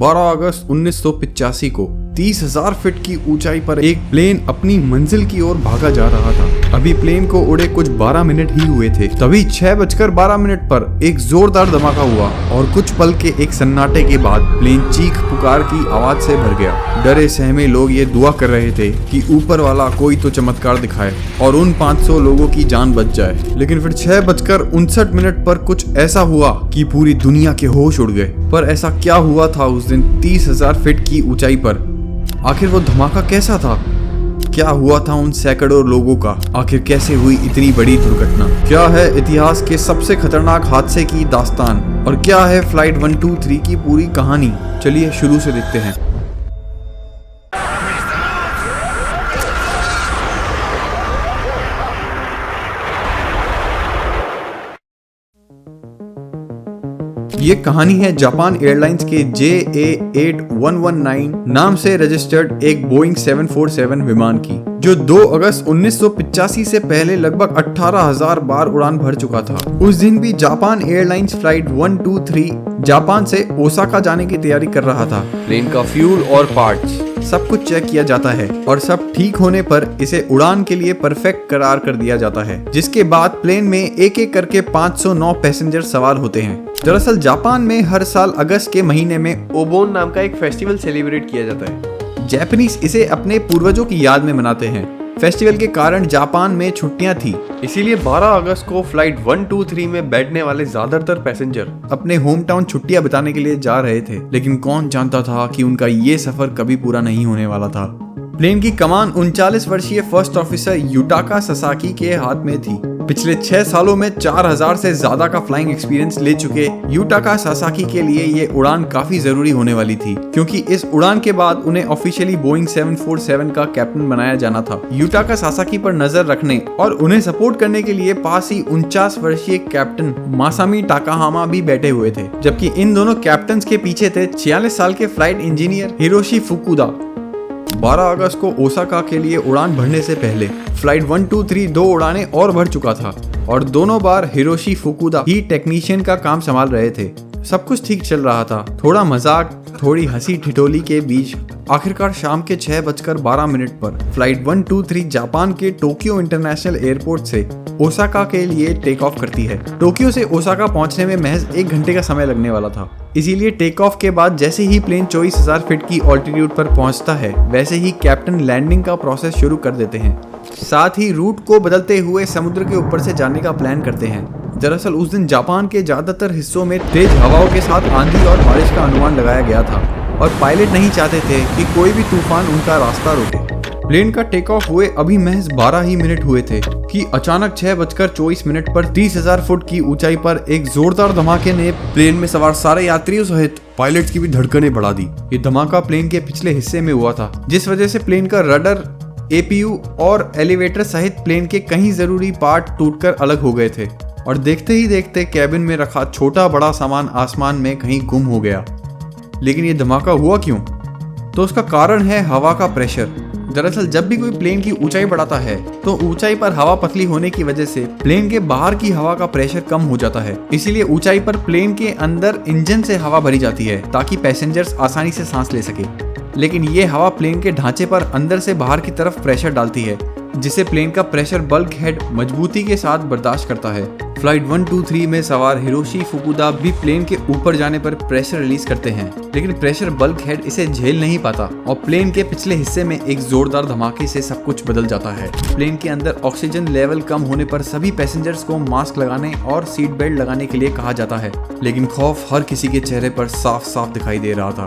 12 अगस्त 1985 को 30,000 फीट की ऊंचाई पर एक प्लेन अपनी मंजिल की ओर भागा जा रहा था। अभी प्लेन को उड़े कुछ 12 मिनट ही हुए थे, तभी 6:12 पर एक जोरदार धमाका हुआ और कुछ पल के एक सन्नाटे के बाद प्लेन चीख पुकार की आवाज से भर गया। डरे सहमे लोग ये दुआ कर रहे थे कि ऊपर वाला कोई तो चमत्कार दिखाए और उन 500 लोगों की जान बच जाए। लेकिन फिर 6:59 पर कुछ ऐसा हुआ कि पूरी दुनिया के होश उड़ गए। पर ऐसा क्या हुआ था उस दिन 30,000 फीट की ऊंचाई पर? आखिर वो धमाका कैसा था? क्या हुआ था उन सैकड़ों लोगों का? आखिर कैसे हुई इतनी बड़ी दुर्घटना? क्या है इतिहास के सबसे खतरनाक हादसे की दास्तान? और क्या है फ्लाइट 123 की पूरी कहानी? चलिए शुरू से देखते हैं। ये कहानी है जापान एयरलाइंस के JA8119 नाम से रजिस्टर्ड एक बोइंग 747 विमान की, जो 2 अगस्त 1985 से पहले लगभग 18,000 बार उड़ान भर चुका था। उस दिन भी जापान एयरलाइंस फ्लाइट 123 जापान से ओसाका जाने की तैयारी कर रहा था। प्लेन का फ्यूल और पार्ट्स सब कुछ चेक किया जाता है और सब ठीक होने पर इसे उड़ान के लिए परफेक्ट करार कर दिया जाता है, जिसके बाद प्लेन में एक एक करके 509 पैसेंजर सवार होते हैं। दरअसल जापान में हर साल अगस्त के महीने में ओबोन नाम का एक फेस्टिवल सेलिब्रेट किया जाता है। जापानीज इसे अपने पूर्वजों की याद में मनाते हैं। फेस्टिवल के कारण जापान में छुट्टियां थी, इसीलिए 12 अगस्त को फ्लाइट 123 में बैठने वाले ज्यादातर पैसेंजर अपने होम टाउन छुट्टियां बिताने के लिए जा रहे थे। लेकिन कौन जानता था कि उनका ये सफर कभी पूरा नहीं होने वाला था। प्लेन की कमान 39 वर्षीय फर्स्ट ऑफिसर युटाका ससाकी के हाथ में थी। पिछले 6 सालों में 4000 से ज्यादा का फ्लाइंग एक्सपीरियंस ले चुके युटाका ससाकी के लिए ये उड़ान काफी जरूरी होने वाली थी, क्योंकि इस उड़ान के बाद उन्हें ऑफिशियली बोइंग 747 का कैप्टन बनाया जाना था। युटाका ससाकी पर नजर रखने और उन्हें सपोर्ट करने के लिए पास ही 49 वर्षीय कैप्टन मासामी टाकाहामा भी बैठे हुए थे, जबकि इन दोनों कैप्टन के पीछे थे 46 साल के फ्लाइट इंजीनियर हिरोशी फुकुदा। 12 अगस्त को ओसाका के लिए उड़ान भरने से पहले फ्लाइट 123 2 उड़ानें और भर चुका था और दोनों बार हिरोशी फुकुदा ही टेक्नीशियन का काम संभाल रहे थे। सब कुछ ठीक चल रहा था। थोड़ा मजाक, थोड़ी हंसी ठिठोली के बीच आखिरकार शाम के 6:12 पर फ्लाइट 123 जापान के टोक्यो इंटरनेशनल एयरपोर्ट से ओसाका के लिए टेक ऑफ करती है। टोक्यो से ओसाका पहुंचने में महज 1 घंटे का समय लगने वाला था। इसीलिए टेक ऑफ के बाद जैसे ही प्लेन 24,000 फीट की ऑल्टीट्यूड पर पहुंचता है, वैसे ही कैप्टन लैंडिंग का प्रोसेस शुरू कर देते हैं। साथ ही रूट को बदलते हुए समुद्र के ऊपर से जाने का प्लान करते हैं। दरअसल उस दिन जापान के ज्यादातर हिस्सों में तेज हवाओं के साथ आंधी और बारिश का अनुमान लगाया गया था और पायलट नहीं चाहते थे कि कोई भी तूफान उनका रास्ता रोके। प्लेन का टेक ऑफ हुए अभी महज 12 ही मिनट हुए थे कि अचानक 6:24 पर 30,000 फुट की ऊंचाई पर एक जोरदार धमाके ने प्लेन में सवार सारे यात्रियों सहित पायलट्स की भी धड़कनें बढ़ा दी। ये धमाका प्लेन के पिछले हिस्से में हुआ था, जिस वजह से प्लेन का रडर, APU और एलिवेटर सहित प्लेन के कई जरूरी पार्ट टूटकर अलग हो गए थे और देखते ही देखते कैबिन में रखा छोटा बड़ा सामान आसमान में कहीं गुम हो गया। लेकिन ये धमाका हुआ क्यों? तो उसका कारण है हवा का प्रेशर। दरअसल जब भी कोई प्लेन की ऊंचाई बढ़ाता है तो ऊंचाई पर हवा पतली होने की वजह से प्लेन के बाहर की हवा का प्रेशर कम हो जाता है। इसीलिए ऊंचाई पर प्लेन के अंदर इंजन से हवा भरी जाती है ताकि पैसेंजर्स आसानी से सांस ले सके। लेकिन ये हवा प्लेन के ढांचे पर अंदर से बाहर की तरफ प्रेशर डालती है, जिसे प्लेन का प्रेशर बल्क हेड मजबूती के साथ बर्दाश्त करता है। फ्लाइट 123 में सवार हिरोशी फुकुदा भी प्लेन के ऊपर जाने पर प्रेशर रिलीज करते हैं, लेकिन प्रेशर बल्क हेड इसे झेल नहीं पाता और प्लेन के पिछले हिस्से में एक जोरदार धमाके से सब कुछ बदल जाता है। प्लेन के अंदर ऑक्सीजन लेवल कम होने पर सभी पैसेंजर्स को मास्क लगाने और सीट बेल्ट लगाने के लिए कहा जाता है, लेकिन खौफ हर किसी के चेहरे पर साफ साफ दिखाई दे रहा था।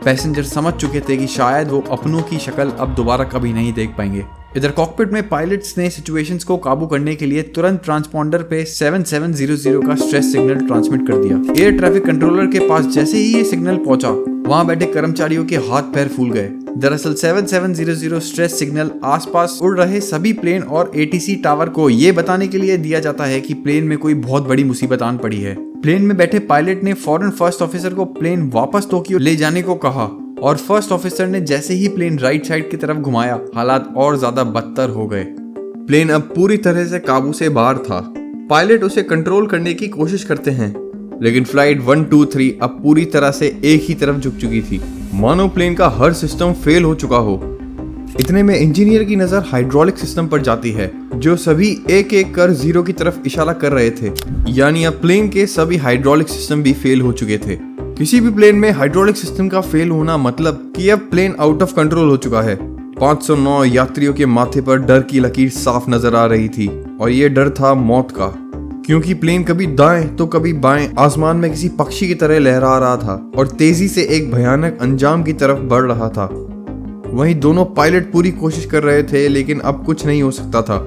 पैसेंजर समझ चुके थे कि शायद वो अपनों की शक्ल अब दोबारा कभी नहीं देख पाएंगे। इधर कॉकपिट में पायलट्स ने सिचुएशंस को काबू करने के लिए तुरंत ट्रांसपॉन्डर पे 7700 का स्ट्रेस सिग्नल ट्रांसमिट कर दिया। एयर ट्रैफिक कंट्रोलर के पास जैसे ही ये सिग्नल पहुंचा, वहां बैठे कर्मचारियों के हाथ पैर फूल गए। दरअसल 7700 स्ट्रेस सिग्नल आसपास उड़ रहे सभी प्लेन और ATC टावर को ये बताने के लिए दिया जाता है कि प्लेन में कोई बहुत बड़ी मुसीबत आन पड़ी है। प्लेन में बैठे पायलट ने फौरन फर्स्ट ऑफिसर को प्लेन वापस टोक्यो ले जाने को कहा और फर्स्ट ऑफिसर ने जैसे ही प्लेन राइट साइड की तरफ घुमाया, हालात और ज्यादा बदतर हो गए। प्लेन अब पूरी तरह से काबू से बाहर था। पायलट उसे कंट्रोल करने की कोशिश करते हैं, लेकिन फ्लाइट 123 अब पूरी तरह से एक ही तरफ झुक चुकी थी, मानो प्लेन का हर सिस्टम फेल हो चुका हो। इतने में इंजीनियर की नजर हाइड्रोलिक सिस्टम पर जाती है, जो सभी एक एक कर 0 की तरफ इशारा कर रहे थे, यानी अब प्लेन के सभी हाइड्रोलिक सिस्टम भी फेल हो चुके थे। किसी भी प्लेन में हाइड्रोलिक सिस्टम का फेल होना मतलब कि अब प्लेन आउट ऑफ कंट्रोल हो चुका है। 509 यात्रियों के माथे पर डर की लकीर साफ नजर आ रही थी, और ये डर था मौत का, क्योंकि प्लेन कभी दाएं तो कभी बाएं आसमान में किसी पक्षी की तरह लहरा रहा था और तेजी से एक भयानक अंजाम की तरफ बढ़ रहा था। वहीं दोनों पायलट पूरी कोशिश कर रहे थे, लेकिन अब कुछ नहीं हो सकता था,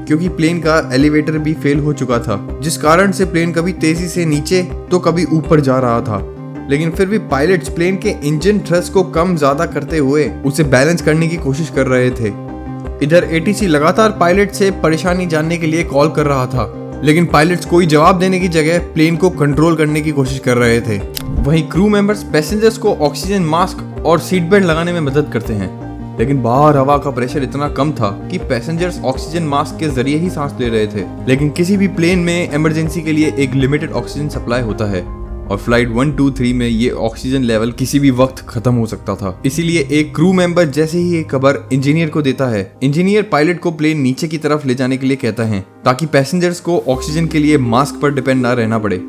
क्योंकि प्लेन का एलिवेटर भी फेल हो चुका था, जिस कारण से प्लेन कभी तेजी से नीचे तो कभी ऊपर जा रहा था। लेकिन फिर भी पायलट्स प्लेन के इंजन थ्रस्ट को कम ज्यादा करते हुए उसे बैलेंस करने की कोशिश कर रहे थे। इधर एटीसी लगातार पायलट से परेशानी जानने के लिए कॉल कर रहा था, लेकिन पायलट्स कोई जवाब देने की जगह प्लेन को कंट्रोल करने की कोशिश कर रहे थे। वहीं क्रू मेंबर्स पैसेंजर्स को ऑक्सीजन मास्क और सीट बेल्ट लगाने में मदद करते हैं, लेकिन बाहर हवा का प्रेशर इतना कम था कि पैसेंजर्स ऑक्सीजन मास्क के जरिए ही सांस ले रहे थे। लेकिन किसी भी प्लेन में इमरजेंसी के लिए एक लिमिटेड ऑक्सीजन सप्लाई होता है, और फ्लाइट 123 में ये ऑक्सीजन लेवल किसी भी वक्त खत्म हो सकता था। इसीलिए एक क्रू मेंबर जैसे ही ये खबर इंजीनियर को देता है, इंजीनियर पायलट को प्लेन नीचे की तरफ ले जाने के लिए कहता है, ताकि पैसेंजर्स को ऑक्सीजन के लिए मास्क पर डिपेंड ना रहना पड़े।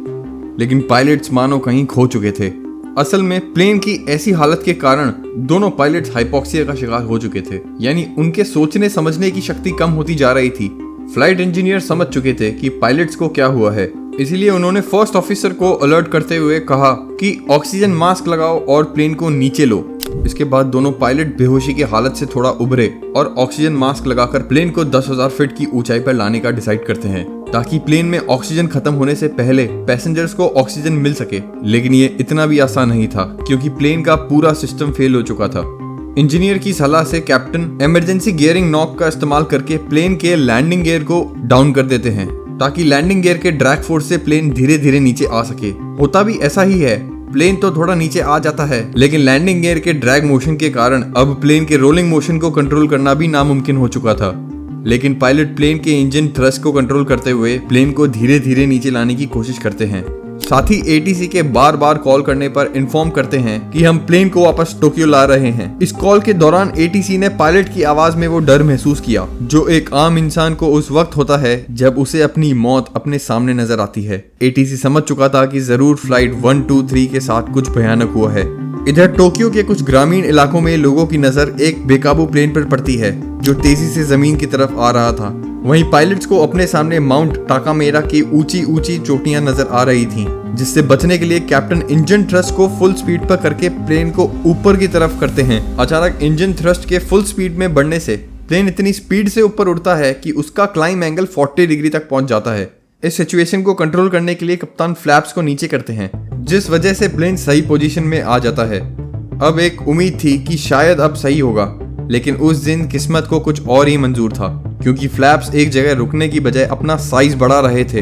लेकिन पायलट्स मानो कहीं खो चुके थे। असल में प्लेन की ऐसी हालत के कारण दोनों पायलट्स हाइपोक्सिया का शिकार हो चुके थे, यानी उनके सोचने समझने की शक्ति कम होती जा रही थी। फ्लाइट इंजीनियर समझ चुके थे कि पायलट्स को क्या हुआ है, इसीलिए उन्होंने फर्स्ट ऑफिसर को अलर्ट करते हुए कहा कि ऑक्सीजन मास्क लगाओ और प्लेन को नीचे लो। इसके बाद दोनों पायलट बेहोशी की हालत से थोड़ा उभरे और ऑक्सीजन मास्क लगाकर प्लेन को 10,000 फीट की ऊंचाई पर लाने का डिसाइड करते हैं, ताकि प्लेन में ऑक्सीजन खत्म होने से पहले पैसेंजर्स को ऑक्सीजन मिल सके। लेकिन ये इतना भी आसान नहीं था, क्योंकि प्लेन का पूरा सिस्टम फेल हो चुका था। इंजीनियर की सलाह से कैप्टन इमरजेंसी गियरिंग नॉक का इस्तेमाल करके प्लेन के लैंडिंग गियर को डाउन कर देते हैं, ताकि लैंडिंग गियर के ड्रैग फोर्स से प्लेन धीरे धीरे नीचे आ सके। होता भी ऐसा ही है, प्लेन तो थोड़ा नीचे आ जाता है, लेकिन लैंडिंग गियर के ड्रैग मोशन के कारण अब प्लेन के रोलिंग मोशन को कंट्रोल करना भी नामुमकिन हो चुका था। लेकिन पायलट प्लेन के इंजन थ्रस्ट को कंट्रोल करते हुए प्लेन को धीरे धीरे नीचे लाने की कोशिश करते हैं। साथ ही एटीसी के बार बार कॉल करने पर इन्फॉर्म करते हैं कि हम प्लेन को वापस टोक्यो ला रहे हैं। इस कॉल के दौरान एटीसी ने पायलट की आवाज में वो डर महसूस किया जो एक आम इंसान को उस वक्त होता है जब उसे अपनी मौत अपने सामने नजर आती है। एटीसी समझ चुका था कि जरूर फ्लाइट 123 के साथ कुछ भयानक हुआ है। इधर टोक्यो के कुछ ग्रामीण इलाकों में लोगों की नजर एक बेकाबू प्लेन पर पड़ती है जो तेजी से जमीन की तरफ आ रहा था। वहीं पायलट्स को अपने सामने माउंट टाकामेरा की ऊंची ऊंची चोटियां नजर आ रही थीं, जिससे बचने के लिए कैप्टन इंजन थ्रस्ट को फुल स्पीड पर करके प्लेन को ऊपर की तरफ करते हैं। अचानक इंजन थ्रस्ट के फुल स्पीड में बढ़ने से प्लेन इतनी स्पीड से ऊपर उड़ता है कि उसका क्लाइम एंगल 40 डिग्री तक पहुंच जाता है। इस सिचुएशन को कंट्रोल करने के लिए कप्तान फ्लैप्स को नीचे करते हैं, जिस वजह से प्लेन सही पोजीशन में आ जाता है। अब एक उम्मीद थी कि शायद अब सही होगा, लेकिन उस दिन किस्मत को कुछ और ही मंजूर था, क्योंकि फ्लैप्स एक जगह रुकने की बजाय अपना साइज बढ़ा रहे थे।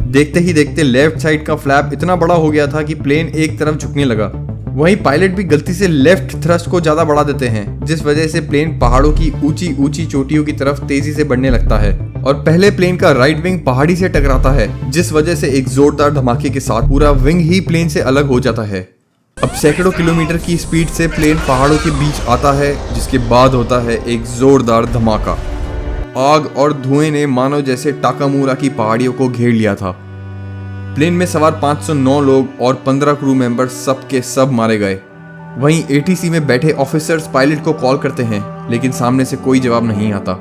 देखते ही देखते लेफ्ट साइड का फ्लैप इतना बड़ा हो गया था कि प्लेन एक तरफ झुकने लगा। वहीं पायलट भी गलती से लेफ्ट थ्रस्ट को ज्यादा बढ़ा देते हैं, जिस वजह से प्लेन पहाड़ों की ऊंची ऊंची चोटियों की तरफ तेजी से बढ़ने लगता है और पहले प्लेन का राइट विंग पहाड़ी से टकराता है, जिस वजह से एक जोरदार धमाके के साथ पूरा विंग ही प्लेन से अलग हो जाता है। अब सैकड़ों किलोमीटर की स्पीड से प्लेन पहाड़ों के बीच आता है, जिसके बाद होता है एक जोरदार धमाका। आग और धुएं ने मानो जैसे टाकामूरा की पहाड़ियों को घेर लिया था। प्लेन में सवार 509 लोग और 15 क्रू मेंबर सब के सब मारे गए। वहीं एटीसी में बैठे ऑफिसर्स पायलट को कॉल करते हैं, लेकिन सामने से कोई जवाब नहीं आता।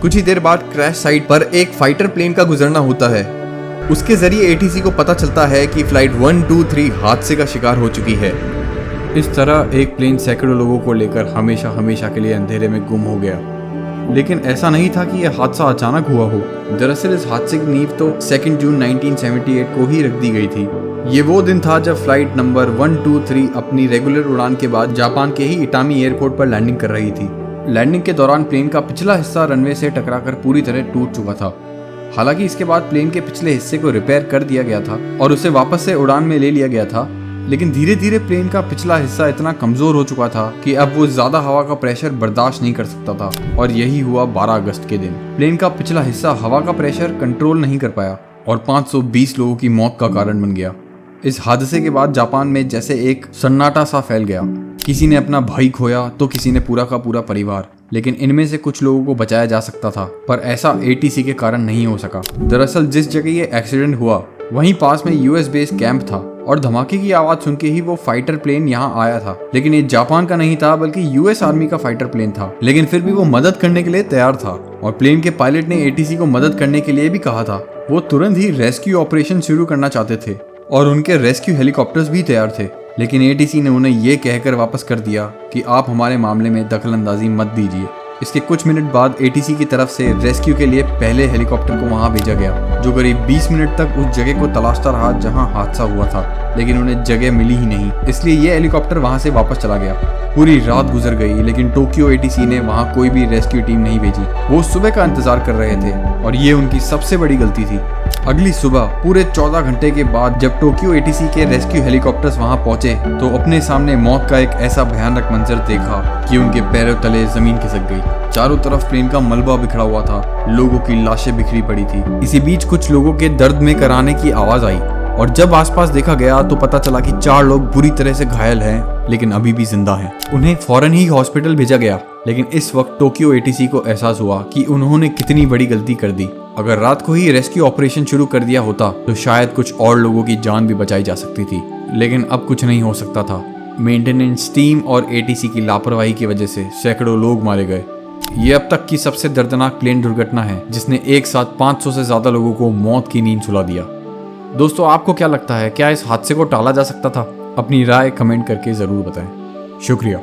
कुछ ही देर बाद क्रैश साइट पर एक फाइटर प्लेन का गुजरना होता है। उसके जरिए एटीसी को पता चलता है कि फ्लाइट 123 हादसे का शिकार हो चुकी है। इस तरह एक प्लेन सैकड़ों लोगों को लेकर हमेशा हमेशा के लिए अंधेरे में गुम हो गया। लेकिन ऐसा नहीं था कि यह हादसा अचानक हुआ हो। दरअसल इस हादसे की नींव तो 2 जून 1978 को ही रख दी गई थी। ये वो दिन था जब फ्लाइट नंबर 123 अपनी रेगुलर उड़ान के बाद जापान के ही इटामी एयरपोर्ट पर लैंडिंग कर रही थी। लैंडिंग के दौरान प्लेन का पिछला हिस्सा रनवे से टकराकर पूरी तरह टूट चुका था। हालांकि इसके बाद प्लेन के पिछले हिस्से को रिपेयर कर दिया गया था और उसे वापस से उड़ान में ले लिया गया था, लेकिन धीरे धीरे प्लेन का पिछला हिस्सा इतना कमजोर हो चुका था कि अब वो ज्यादा हवा का प्रेशर बर्दाश्त नहीं कर सकता था। और यही हुआ 12 अगस्त के दिन। प्लेन का पिछला हिस्सा हवा का प्रेशर कंट्रोल नहीं कर पाया और 520 लोगों की मौत का कारण बन गया। इस हादसे के बाद जापान में जैसे एक सन्नाटा सा फैल गया। किसी ने अपना भाई खोया तो किसी ने पूरा का पूरा परिवार। लेकिन इनमें से कुछ लोगों को बचाया जा सकता था, पर ऐसा एटीसी के कारण नहीं हो सका। दरअसल जिस जगह ये एक्सीडेंट हुआ वहीं पास में यूएस बेस कैंप था और धमाके की आवाज सुन के ही वो फाइटर प्लेन यहाँ आया था। लेकिन ये जापान का नहीं था बल्कि यूएस आर्मी का फाइटर प्लेन था। लेकिन फिर भी वो मदद करने के लिए तैयार था और प्लेन के पायलट ने एटीसी को मदद करने के लिए भी कहा था। वो तुरंत ही रेस्क्यू ऑपरेशन शुरू करना चाहते थे और उनके रेस्क्यू हेलीकॉप्टर्स भी तैयार थे। लेकिन एटीसी ने उन्हें ये कहकर वापस कर दिया कि आप हमारे मामले में दखलंदाजी मत दीजिए। इसके कुछ मिनट बाद एटीसी की तरफ से रेस्क्यू के लिए पहले हेलीकॉप्टर को वहां भेजा गया, जो करीब 20 मिनट तक उस जगह को तलाशता रहा जहां हादसा हुआ था। लेकिन उन्हें जगह मिली ही नहीं, इसलिए यह हेलीकॉप्टर वहां से वापस चला गया। पूरी रात गुजर गई लेकिन टोक्यो एटीसी ने वहां कोई भी रेस्क्यू टीम नहीं भेजी। वो सुबह का इंतजार कर रहे थे और ये उनकी सबसे बड़ी गलती थी। अगली सुबह पूरे 14 घंटे के बाद जब टोक्यो एटीसी के रेस्क्यू हेलीकॉप्टर्स वहां पहुंचे तो अपने सामने मौत का एक ऐसा भयानक मंजर देखा कि उनके पैरों तले जमीन खिसक गई। चारों तरफ प्लेन का मलबा बिखरा हुआ था, लोगों की लाशें बिखरी पड़ी थी। इसी बीच कुछ लोगों के दर्द में कराने की आवाज आई और जब आसपास देखा गया तो पता चला कि 4 लोग बुरी तरह से घायल हैं लेकिन अभी भी जिंदा हैं। उन्हें फौरन ही हॉस्पिटल भेजा गया। लेकिन इस वक्त टोक्यो एटीसी को एहसास हुआ कि उन्होंने कितनी बड़ी गलती कर दी। अगर रात को ही रेस्क्यू ऑपरेशन शुरू कर दिया होता तो शायद कुछ और लोगों की जान भी बचाई जा सकती थी। लेकिन अब कुछ नहीं हो सकता था। मेंटेनेंस टीम और एटीसी की लापरवाही की वजह से सैकड़ों लोग मारे गए। ये अब तक की सबसे दर्दनाक प्लेन दुर्घटना है जिसने एक साथ 500 से ज्यादा लोगों को मौत की नींद सुला दिया। दोस्तों, आपको क्या लगता है, क्या इस हादसे को टाला जा सकता था? अपनी राय कमेंट करके जरूर बताएं। शुक्रिया।